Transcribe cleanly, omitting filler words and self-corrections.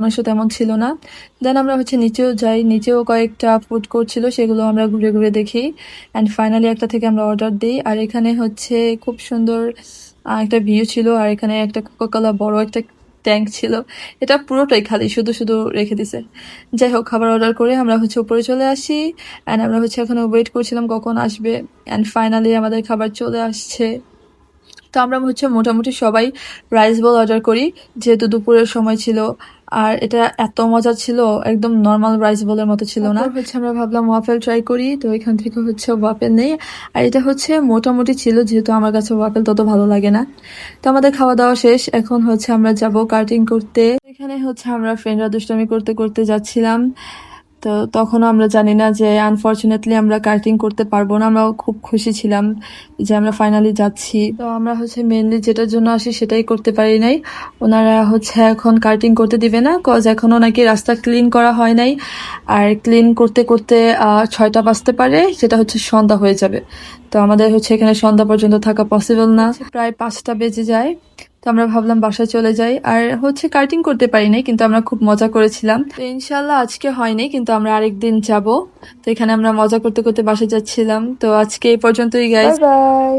মানুষ তেমন ছিল না। দেন আমরা হচ্ছে নিচেও যাই, নিচেও কয়েকটা ফুড কোর্ট ছিল, সেগুলো আমরা ঘুরে ঘুরে দেখি অ্যান্ড ফাইনালি একটা থেকে আমরা অর্ডার দিই। আর এখানে হচ্ছে খুব সুন্দর একটা ভিউ ছিল, আর এখানে একটা কোকাকোলা বড় একটা ট্যাঙ্ক ছিল, এটা পুরোটাই খালি, শুধু শুধু রেখে দিছে। যাই হোক, খাবার অর্ডার করে আমরা হচ্ছে উপরে চলে আসি অ্যান্ড আমরা হচ্ছে এখনো ওয়েট করছিলাম কখন আসবে, অ্যান্ড ফাইনালি আমাদের খাবার চলে আসছে। তো আমরা হচ্ছে মোটামুটি সবাই রাইস বল অর্ডার করি, যেহেতু দুপুরের সময় ছিল। আর এটা এত মজা ছিল, একদম নর্মাল রাইস বলের মতো ছিল না। হচ্ছে আমরা ভাবলাম ওয়াফেল ট্রাই করি, তো এখান থেকে হচ্ছে ওয়াফেল নেই। আর এটা হচ্ছে মোটামুটি ছিল, যেহেতু আমার কাছে ওয়াফেল তত ভালো লাগে না। তো আমাদের খাওয়া দাওয়া শেষ, এখন হচ্ছে আমরা যাব কাটিং করতে। এখানে হচ্ছে আমরা ফ্রেন্ডরা দুষ্টামি করতে করতে যাচ্ছিলাম। তো তখনও আমরা জানি না যে আনফরচুনেটলি আমরা কাটিং করতে পারবো না। আমরাও খুব খুশি ছিলাম যে আমরা ফাইনালি যাচ্ছি। তো আমরা হচ্ছে মেনলি যেটার জন্য আসি সেটাই করতে পারি নাই। ওনারা হচ্ছে এখন কাটিং করতে দিবে না, কজ এখনো নাকি রাস্তা ক্লিন করা হয় নাই। আর ক্লিন করতে করতে 6টা বাজতে পারে, সেটা হচ্ছে সন্ধ্যা হয়ে যাবে। তো আমাদের হচ্ছে এখানে সন্ধ্যা পর্যন্ত থাকা পসিবল না, প্রায় 5টা বেজে যায়। তো আমরা ভাবলাম বাসায় চলে যাই। আর হচ্ছে কাটিং করতে পারি নাই, কিন্তু আমরা খুব মজা করেছিলাম। তো ইনশাল্লাহ আজকে হয়নি, কিন্তু আমরা আরেকদিন যাব। তো এখানে আমরা মজা করতে করতে বাসায় যাচ্ছিলাম। তো আজকে এই পর্যন্তই গাইস, বাই বাই।